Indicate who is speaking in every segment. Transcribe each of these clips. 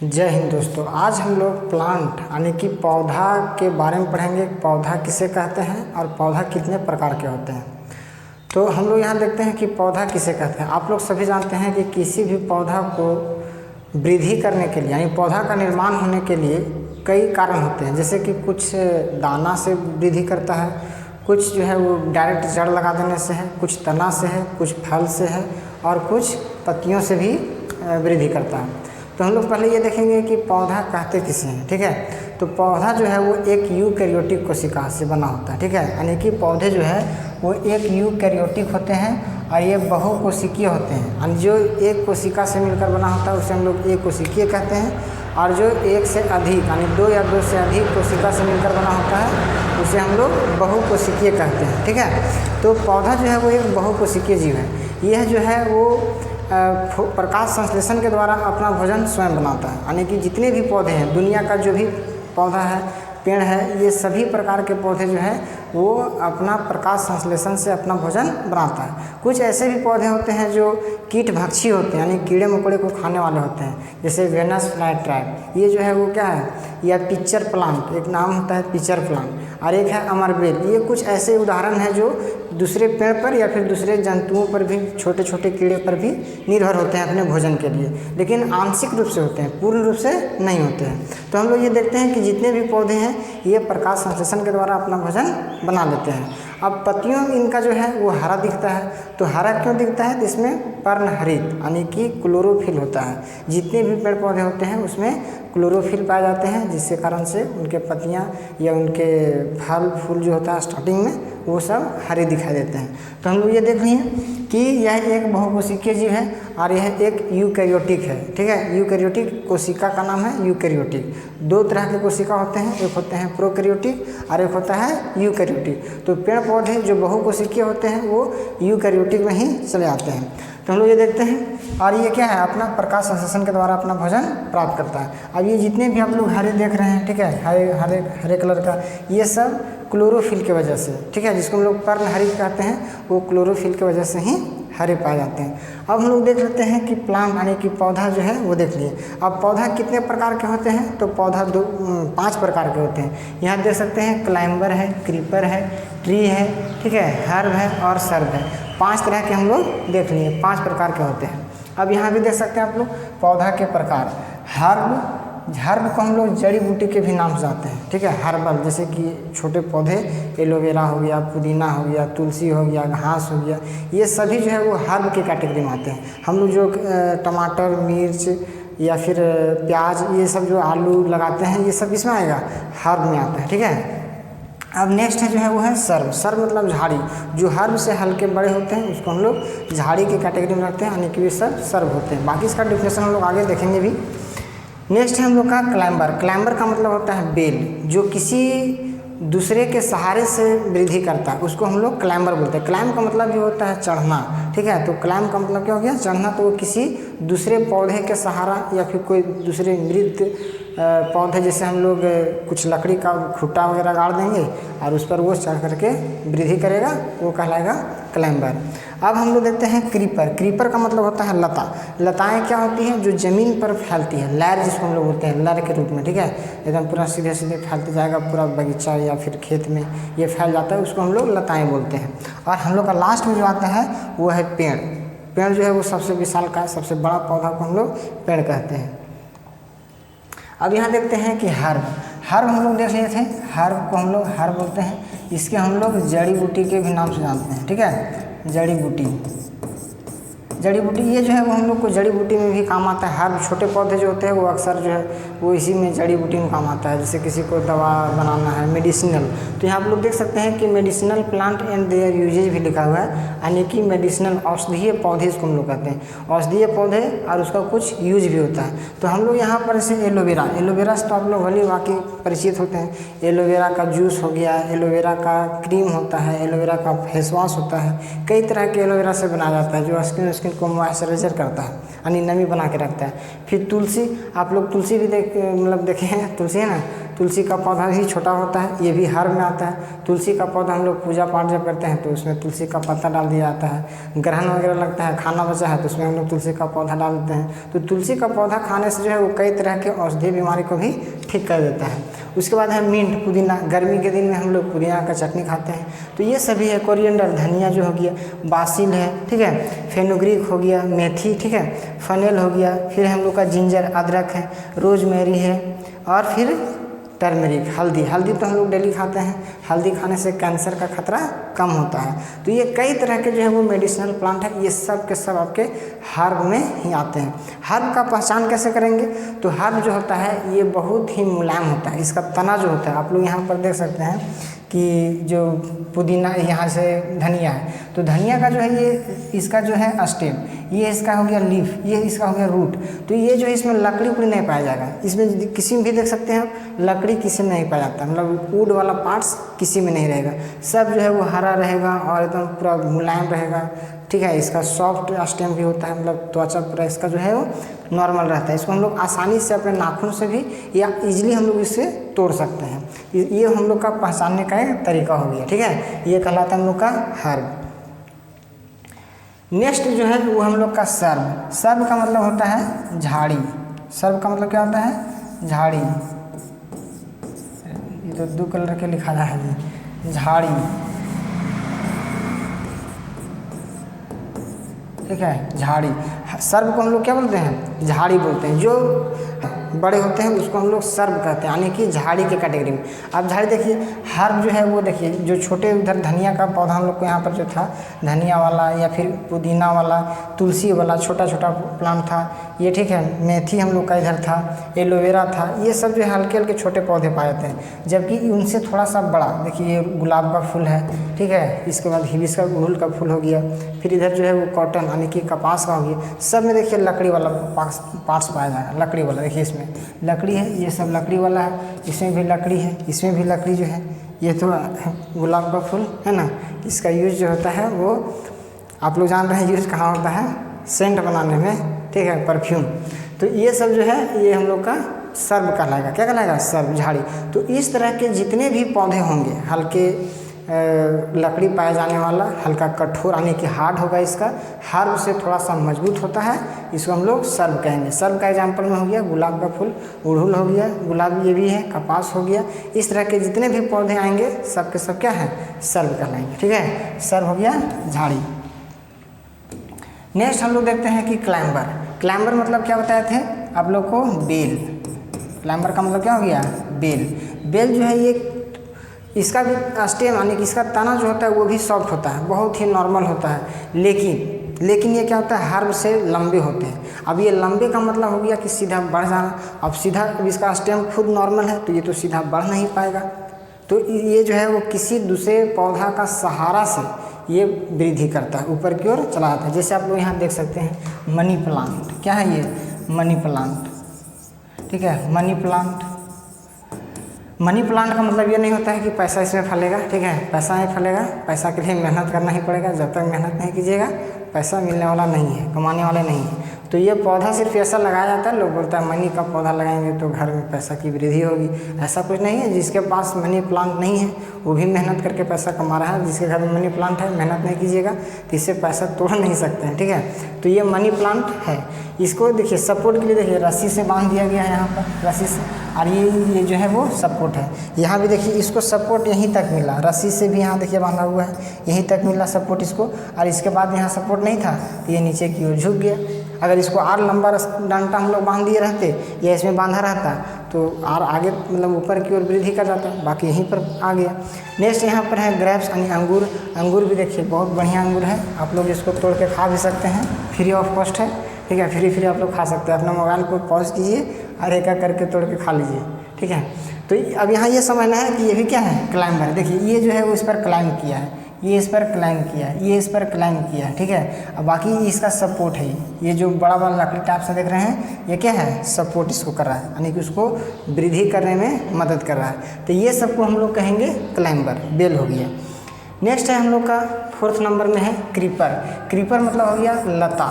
Speaker 1: जय हिंद दोस्तों। आज हम लोग प्लांट यानी कि पौधा के बारे में पढ़ेंगे। पौधा किसे कहते हैं और पौधा कितने प्रकार के होते हैं। तो हम लोग यहाँ देखते हैं कि पौधा किसे कहते हैं। आप लोग सभी जानते हैं कि किसी भी पौधा को वृद्धि करने के लिए यानी पौधा का निर्माण होने के लिए कई कारण होते हैं। जैसे कि कुछ दाना से वृद्धि करता है, कुछ जो है वो डायरेक्ट जड़ लगा देने से है, कुछ तना से है, कुछ फल से है और कुछ पत्तियों से भी वृद्धि करता है। तो हम लोग पहले ये देखेंगे कि पौधा कहते किसे हैं। ठीक है, तो पौधा जो है वो एक यूकैरियोटिक कोशिका से बना होता है। ठीक है, यानी कि पौधे जो है वो एक यूकैरियोटिक होते हैं और ये बहुकोशिकीय होते हैं। यानी जो एक कोशिका से मिलकर बना होता है उसे हम लोग एक कोशिकीय कहते हैं, और जो एक से अधिक यानी दो या दो से अधिक कोशिका से मिलकर बना होता है उसे हम लोग बहुकोशिकीय कहते हैं। ठीक है, तो पौधा जो है वो एक बहुकोशिकीय जीव है। यह जो है वो प्रकाश संश्लेषण के द्वारा अपना भोजन स्वयं बनाता है। यानी कि जितने भी पौधे हैं, दुनिया का जो भी पौधा है, पेड़ है, ये सभी प्रकार के पौधे जो है वो अपना प्रकाश संश्लेषण से अपना भोजन बनाता है। कुछ ऐसे भी पौधे होते हैं जो कीटभक्षी होते हैं, यानी कीड़े मकोड़े को खाने वाले होते हैं, जैसे वेनस फ्लाई ट्रैप। ये जो है वो क्या है, या पिचर प्लांट, एक नाम होता है पिचर प्लांट, और एक है अमरबेल। ये कुछ ऐसे उदाहरण हैं जो दूसरे पेड़ पर या फिर दूसरे जंतुओं पर भी, छोटे छोटे कीड़े पर भी निर्भर होते हैं अपने भोजन के लिए, लेकिन आंशिक रूप से होते हैं, पूर्ण रूप से नहीं होते हैं। तो हम लोग ये देखते हैं कि जितने भी पौधे हैं ये प्रकाश संश्लेषण के द्वारा अपना भोजन बना लेते हैं। अब पत्तियों इनका जो है वो हरा दिखता है। तो हरा क्यों दिखता है? इसमें पर्णहरित यानी कि क्लोरोफिल होता है। जितने भी पेड़ पौधे होते हैं उसमें क्लोरोफिल पाए जाते हैं, जिसके कारण से उनके पत्तियां या उनके फल फूल जो होता है स्टार्टिंग में वो सब हरे दिखाई देते हैं। तो हम लोग ये देख लिए कि यह एक बहुकोशिकीय जीव है और यह एक यूकैरियोटिक है। ठीक है, यूकैरियोटिक कोशिका का नाम है यूकैरियोटिक। दो तरह के कोशिका होते हैं, एक होते हैं प्रोकैरियोटिक और एक होता है यूकैरियोटिक। तो पेड़ पौधे जो बहुकोशिकीय होते हैं वो यूकैरियोटिक में ही चले आते हैं। तो हम लोग ये देखते हैं, और ये क्या है, अपना प्रकाश संश्लेषण के द्वारा अपना भोजन प्राप्त करता है। अब ये जितने भी आप लोग हरे देख रहे हैं, ठीक है, हरे हरे हरे कलर का, ये सब क्लोरोफिल की वजह से, ठीक है, जिसको हम लोग पर्णहरित कहते हैं, वो क्लोरोफिल की वजह से ही हरे पाए जाते हैं। अब हम लोग देख लेते हैं कि प्लांट यानी कि पौधा जो है वो देख लिए। अब पौधा कितने प्रकार के होते हैं? तो पौधा 5 प्रकार के होते हैं। यहाँ देख सकते हैं क्लाइंबर है, क्रीपर है, ट्री है, ठीक है, हर्ब है और सर्ब है। 5 तरह के हम लोग देख लिए, 5 प्रकार के होते हैं। अब यहाँ भी देख सकते हैं आप लोग पौधा के प्रकार। हर्ब को हम लोग जड़ी बूटी के भी नाम से जानते हैं। ठीक है, हर्बल, जैसे कि छोटे पौधे, एलोवेरा हो गया, पुदीना हो गया, तुलसी हो गया, घास हो गया, ये सभी जो है वो हर्ब के कैटेगरी में आते हैं। हम लोग जो टमाटर, मिर्च या फिर प्याज, ये सब जो आलू लगाते हैं, ये सब इसमें आएगा, हर्ब में आता है। ठीक है, अब नेक्स्ट है जो है वो है सर्व। सर्व मतलब झाड़ी। जो हर्ब से हल्के बड़े होते हैं उसको हम लोग झाड़ी के कैटेगरी में रखते हैं, यानी कि वे सब सर्व होते हैं। बाकी इसका डिफिनेशन हम लोग आगे देखेंगे भी। नेक्स्ट है हम लोग का क्लाइंबर। क्लाइंबर का मतलब होता है बेल, जो किसी दूसरे के सहारे से वृद्धि करता है, उसको हम लोग क्लाइंबर बोलते हैं। क्लाइंब का मतलब भी होता है चढ़ना। ठीक है, तो क्लाइंब का मतलब क्या हो गया? चढ़ना। तो वो किसी दूसरे पौधे के सहारा या फिर कोई दूसरे मृत पौधे, जैसे हम लोग कुछ लकड़ी का खूंटा वगैरह गाड़ देंगे और उस पर वो चढ़ करके वृद्धि करेगा, वो कहलाएगा क्लाइंबर। अब हम लोग देखते हैं क्रीपर। क्रीपर का मतलब होता है लता। लताएं क्या होती हैं? जो ज़मीन पर फैलती है, लैर जिसको हम लोग बोलते हैं, लर के रूप में। ठीक है, एकदम पूरा सीधे सीधे फैलते जाएगा, पूरा बगीचा या फिर खेत में ये फैल जाता है, उसको हम लोग लताएँ बोलते हैं। और हम लोग का लास्ट में जो आता है वो है पेड़। पेड़ जो है वो सबसे विशाल का, सबसे बड़ा पौधा को हम लोग पेड़ कहते हैं। अब यहाँ देखते हैं कि हर्ब। हर्ब हम लोग देख लिए थे, हर्ब को हम लोग हर्ब बोलते हैं। इसके हम लोग जड़ी बूटी के भी नाम से जानते हैं। ठीक है, जड़ी बूटी। जड़ी बूटी ये जो है वो हम लोग को जड़ी बूटी में भी काम आता है। हर्ब छोटे पौधे जो होते हैं वो अक्सर जो है वो इसी में जड़ी बूटी में काम आता है। जैसे किसी को दवा बनाना है, मेडिसिनल, तो यहाँ आप लोग देख सकते हैं कि medicinal plant and their usages भी लिखा हुआ है, यानी कि मेडिसिनल औषधीय पौधे इसको हम लोग कहते हैं। औषधीय पौधे और उसका कुछ यूज भी होता है। तो हम लोग यहाँ पर जैसे एलोवेरा, एलोवेरा से तो आप लोग भली वाकई परिचित होते हैं। एलोवेरा का जूस हो गया, एलोवेरा का क्रीम होता है, एलोवेरा का फेस वॉश होता है, कई तरह के एलोवेरा से बनाया जाता है, जो स्किन को मॉइस्चराइजर करता है, यानी नमी बना के रखता है। फिर तुलसी, आप लोग तुलसी भी मतलब देखे हैं, तुलसी है ना, तुलसी का पौधा भी छोटा होता है, ये भी हर्ब में आता है। तुलसी का पौधा हम लोग पूजा पाठ जब करते हैं तो उसमें तुलसी का पत्ता डाल दिया जाता है। ग्रहण वगैरह लगता है, खाना बचा है तो उसमें हम लोग तुलसी का पौधा डाल देते हैं। तो तुलसी का पौधा खाने से जो है वो कई तरह के औषधीय बीमारी को भी ठीक कर देता है। उसके बाद है मिंट, पुदीना। गर्मी के दिन में हम लोग पुदीना का चटनी खाते हैं, तो ये सभी है। कोरिएंडर, धनिया जो हो गया, बासिल है, ठीक है, फेनुग्रीक हो गया, मेथी, ठीक है, फनेल हो गया, फिर हम लोग का जिंजर, अदरक है, रोजमेरी है, और फिर टर्मरिक, हल्दी। हल्दी तो हम लोग डेली खाते हैं, हल्दी खाने से कैंसर का खतरा कम होता है। तो ये कई तरह के जो है वो मेडिसिनल प्लांट है, ये सब के सब आपके हर्ब में ही आते हैं। हर्ब का पहचान कैसे करेंगे? तो हर्ब जो होता है ये बहुत ही मुलायम होता है। इसका तना जो होता है, आप लोग यहाँ पर देख सकते हैं कि जो पुदीना, यहाँ से धनिया है, तो धनिया का जो है ये इसका जो है स्टेम, ये इसका हो गया लीफ, ये इसका हो गया रूट। तो ये जो है इसमें लकड़ी उकड़ी नहीं पाया जाएगा, इसमें किसी में भी देख सकते हैं लकड़ी किसी में नहीं पाया जाता, मतलब वुड वाला पार्ट्स किसी में नहीं रहेगा। सब जो है वो हरा रहेगा और एकदम पूरा मुलायम रहेगा, ठीक है। इसका सॉफ्ट स्टेम भी होता है, मतलब त्वचा पूरा इसका जो है वो नॉर्मल रहता है। इसको हम लोग आसानी से अपने नाखून से भी या इजीली हम लोग इससे तोड़ सकते हैं। ये हम लोग का पहचानने का एक तरीका हो गया, ठीक है। ये कहलाता है हम लोग का हर्ब। नेक्स्ट जो है वो हम लोग का सर्ब। सर्ब का मतलब होता है झाड़ी। सर्ब का मतलब क्या होता है? झाड़ी। ये तो 2 कलर के लिखा है जी, झाड़ी, ठीक है, झाड़ी। सर्ब को हम लोग क्या बोलते हैं? झाड़ी बोलते हैं। जो बड़े होते हैं उसको हम लोग सर्ब कहते हैं, यानी कि झाड़ी के कैटेगरी में। अब झाड़ी देखिए, हर्ब जो है वो देखिए, जो छोटे उधर धनिया का पौधा हम लोग को यहाँ पर जो था, धनिया वाला या फिर पुदीना वाला, तुलसी वाला छोटा छोटा प्लांट था ये, ठीक है। मेथी हम लोग का इधर था, एलोवेरा था, ये सब जो हल्के हल्के छोटे पौधे पाए जाते हैं। जबकि उनसे थोड़ा सा बड़ा देखिए, ये गुलाब का फूल है, ठीक है। इसके बाद हिबिस्कस का गुड़हल का फूल हो गया। फिर इधर जो है वो कॉटन यानी कि कपास का हो गया। सब में देखिए लकड़ी वाला पार्ट्स पाया जाएगा, लकड़ी वाला। देखिए इसमें लकड़ी है, ये सब लकड़ी वाला है, इसमें भी लकड़ी है, इसमें भी लकड़ी जो है। ये तो गुलाब का फूल है ना, इसका यूज जो होता है वो आप लोग जान रहे हैं यूज कहाँ होता है? सेंट बनाने में, ठीक है, परफ्यूम। तो ये सब जो है ये हम लोग का सर्ब कहलाएगा। क्या कहलाएगा? सर्ब, झाड़ी। तो इस तरह के जितने भी पौधे होंगे, हल्के लकड़ी पाया जाने वाला, हल्का कठोर यानी कि हार्ड होगा इसका, हर्ब से थोड़ा सा मजबूत होता है, इसको हम लोग सर्ब कहेंगे। सर्ब का एग्जाम्पल में हो गया गुलाब का फूल, उड़हुल हो गया, गुलाब ये भी है, कपास हो गया। इस तरह के जितने भी पौधे आएंगे सब के सब क्या है? सर्ब कहलाएंगे, ठीक है। सर्ब हो गया झाड़ी। नेक्स्ट हम लोग देखते हैं कि क्लाइंबर। क्लाइंबर मतलब क्या बताए थे आप लोग को? बेल। क्लाइंबर का मतलब क्या हो गया? बेल। बेल जो है ये, इसका भी स्टेम यानी कि इसका तना जो होता है वो भी सॉफ्ट होता है, बहुत ही नॉर्मल होता है। लेकिन ये क्या होता है? हर्ब से लंबे होते हैं। अब ये लंबे का मतलब हो गया कि सीधा बढ़ जाना। अब सीधा, अब इसका स्टेम खुद नॉर्मल है तो ये तो सीधा बढ़ नहीं पाएगा। तो ये जो है वो किसी दूसरे पौधा का सहारा से ये वृद्धि करता है, ऊपर की ओर चला जाता है। जैसे आप लोग यहाँ देख सकते हैं मनी प्लांट। क्या है ये? मनी प्लांट, ठीक है। मनी प्लांट, मनी प्लांट का मतलब ये नहीं होता है कि पैसा इसमें फलेगा, ठीक है। पैसा नहीं फलेगा, पैसा के लिए मेहनत करना ही पड़ेगा। जब तक मेहनत नहीं कीजिएगा पैसा मिलने वाला नहीं है, कमाने वाले नहीं है। तो ये पौधा सिर्फ ऐसा लगाया जाता है, लोग बोलता है मनी का पौधा लगाएंगे तो घर में पैसा की वृद्धि होगी। ऐसा कुछ नहीं है। जिसके पास मनी प्लांट नहीं है वो भी मेहनत करके पैसा कमा रहा है। जिसके घर में मनी प्लांट है, मेहनत नहीं कीजिएगा तो इससे पैसा तोड़ नहीं सकते हैं, ठीक है। तो ये मनी प्लांट है। इसको देखिए सपोर्ट के लिए देखिए रस्सी से बांध दिया गया है यहाँ पर, रस्सी से। और ये जो है वो सपोर्ट है। यहाँ भी देखिए इसको सपोर्ट यहीं तक मिला, रस्सी से भी यहाँ देखिए बांधा हुआ है, यहीं तक मिला सपोर्ट इसको। और इसके बाद यहाँ सपोर्ट नहीं था तो ये नीचे की ओर झुक गया। अगर इसको और लंबा डंडा हम लोग बांध दिए रहते या इसमें बांधा रहता तो और आगे मतलब ऊपर की ओर वृद्धि कर जाता, बाकी यहीं पर आ गया। नेक्स्ट यहाँ पर है ग्रेप्स यानी अंगूर। अंगूर भी देखिए बहुत बढ़िया अंगूर है, आप लोग इसको तोड़ के खा भी सकते हैं, फ्री ऑफ कॉस्ट है, ठीक है। फ्री आप लोग खा सकते हैं। अपना मोबाइल को पॉज कीजिए और एक करके तोड़ के खा लीजिए, ठीक है। तो अब यहाँ ये समझना है कि ये भी क्या है? क्लाइंबर है। देखिए ये जो है वो इस पर क्लाइंब किया है, ये इस पर क्लाइंब किया है, ये इस पर क्लाइंब किया है, ठीक है। अब बाकी इसका सपोर्ट है, ये जो बड़ा बड़ा लकड़ी टाइप से देख रहे हैं ये क्या है? सपोर्ट इसको कर रहा है, यानी कि उसको वृद्धि करने में मदद कर रहा है। तो ये सबको हम लोग कहेंगे क्लाइंबर, बेल हो गया। नेक्स्ट है हम लोग का 4th नंबर में है क्रीपर। क्रीपर मतलब हो गया लता,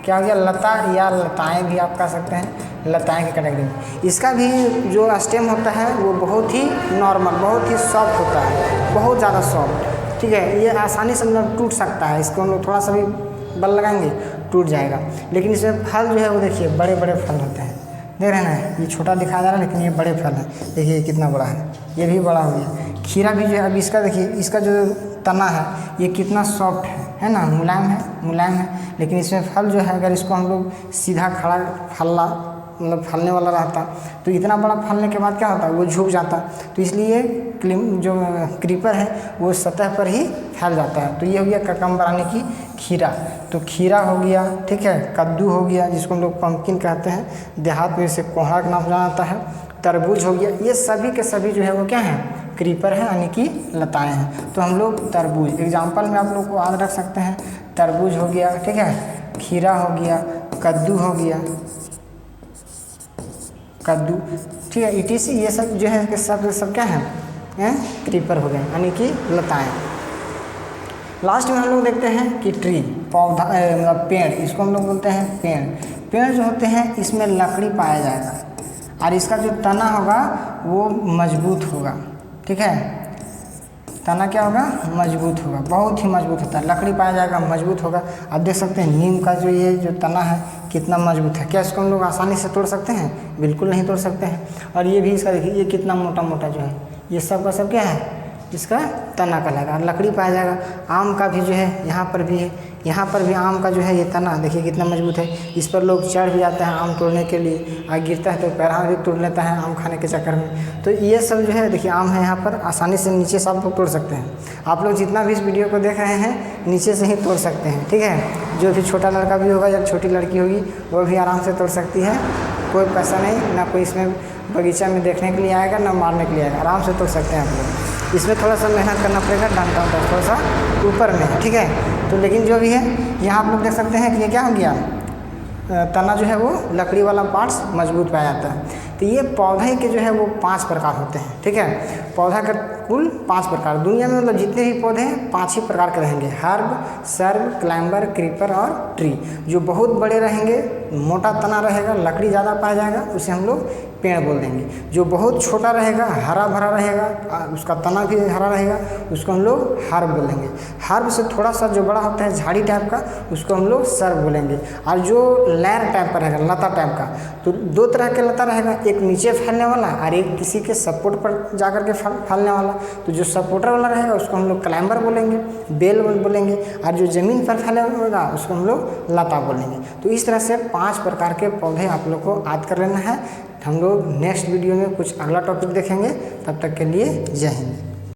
Speaker 1: क्या हो गया, लता या लताएं भी आप कह सकते हैं, लताएं की कैटेगरी में। इसका भी जो स्टेम होता है वो बहुत ही नॉर्मल, बहुत ही सॉफ्ट होता है, बहुत ज़्यादा सॉफ्ट, ठीक है। ये आसानी से मतलब टूट सकता है, इसको हम लोग थोड़ा सा भी बल लगाएंगे टूट जाएगा। लेकिन इसमें फल जो है वो देखिए बड़े बड़े फल होते हैं, देख रहे हैं ना, ये छोटा दिखाया जा रहा है लेकिन ये बड़े फल हैं, देखिए ये कितना बड़ा है, ये भी बड़ा हो गया। खीरा भी जो है, अब इसका देखिए, इसका जो तना है ये कितना सॉफ्ट है ना, मुलायम है, मुलायम है। लेकिन इसमें फल जो है, अगर इसको हम लोग सीधा खड़ा फलना मतलब फलने वाला रहता तो इतना बड़ा फलने के बाद क्या होता, वो झुक जाता। तो इसलिए जो क्रीपर है वो सतह पर ही फैल जाता है। तो ये हो गया ककम्बर यानी कि खीरा। तो खीरा हो गया, ठीक है। कद्दू हो गया, जिसको हम लोग पम्पकिन कहते हैं, देहात में इसे कोहड़ा के नाम से जाना जाता है। तरबूज हो गया, ये सभी के सभी जो है वो क्या हैं, क्रीपर है यानी कि लताएं हैं। तो हम लोग तरबूज एग्जाम्पल में आप लोग को याद रख सकते हैं, तरबूज हो गया, ठीक है, खीरा हो गया, कद्दू हो गया, कद्दू, ठीक है, इटीसी, ये सब जो है सब क्या हैं, क्रीपर हो गए यानी कि लताएं। लास्ट में हम लोग देखते हैं कि ट्री, पौधा मतलब पेड़, इसको हम लोग बोलते हैं पेड़। पेड़ जो होते हैं इसमें लकड़ी पाया जाएगा और इसका जो तना होगा वो मजबूत होगा, ठीक है। तना क्या होगा, मजबूत होगा, बहुत ही मजबूत होता है, लकड़ी पाया जाएगा, मजबूत होगा। आप देख सकते हैं नीम का जो ये जो तना है कितना मजबूत है। क्या इसको हम लोग आसानी से तोड़ सकते हैं, बिल्कुल नहीं तोड़ सकते हैं। और ये भी इसका देखिए, ये कितना मोटा मोटा जो है, ये सब का सब क्या है, इसका तना कहलाएगा, और लकड़ी पाया जाएगा। आम का भी जो है यहाँ पर भी है, यहाँ पर भी आम का जो है ये तना देखिए कितना मजबूत है। इस पर लोग चढ़ भी जाते हैं आम तोड़ने के लिए, और गिरता है तो पैर हाथ भी तोड़ लेता है आम खाने के चक्कर में। तो ये सब जो है देखिए आम है, यहाँ पर आसानी से नीचे से आप लोग तोड़ सकते हैं। आप लोग जितना भी इस वीडियो को देख रहे हैं नीचे से ही तोड़ सकते हैं, ठीक है। जो भी छोटा लड़का भी होगा या छोटी लड़की होगी वो भी आराम से तोड़ सकती है, कोई पैसा नहीं, ना कोई इसमें बगीचा में देखने के लिए आएगा ना मारने के लिए आएगा, आराम से तोड़ सकते हैं आप लोग। इसमें थोड़ा सा मेहनत करना पड़ेगा, डंडा थोड़ा सा ऊपर में, ठीक है। तो लेकिन जो भी है यहाँ आप लोग देख सकते हैं कि ये क्या हो गया, तना जो है वो लकड़ी वाला पार्ट्स मजबूत पाया जाता है। तो ये पौधे के जो है वो 5 प्रकार होते हैं, ठीक है। पौधा का कुल 5 प्रकार, दुनिया में मतलब जितने भी पौधे हैं 5 ही प्रकार के रहेंगे, हर्ब, सर्ब, क्लाइंबर, क्रीपर और ट्री। जो बहुत बड़े रहेंगे, मोटा तना रहेगा, लकड़ी ज़्यादा पाया जाएगा, उसे हम लोग पेड़ बोल देंगे। जो बहुत छोटा रहेगा, हरा भरा रहेगा, उसका तना भी हरा रहेगा, उसको हम लोग हर्ब बोलेंगे। हर्ब से थोड़ा सा जो बड़ा होता है झाड़ी टाइप का, उसको हम लोग सर्ब बोलेंगे। और जो लैर टाइप का रहेगा, लता टाइप का, तो 2 तरह के लता रहेगा, एक नीचे फैलने वाला और एक किसी के सपोर्ट पर जाकर के फैलने वाला। तो जो सपोर्टर वाला रहेगा उसको हम लोग क्लाइंबर बोलेंगे, बेल बोलेंगे, और जो ज़मीन पर फैले होगा उसको हम लोग लता बोलेंगे। तो इस तरह से 5 प्रकार के पौधे आप लोग को याद कर लेना है। हम लोग नेक्स्ट वीडियो में कुछ अगला टॉपिक देखेंगे, तब तक के लिए जय हिंद।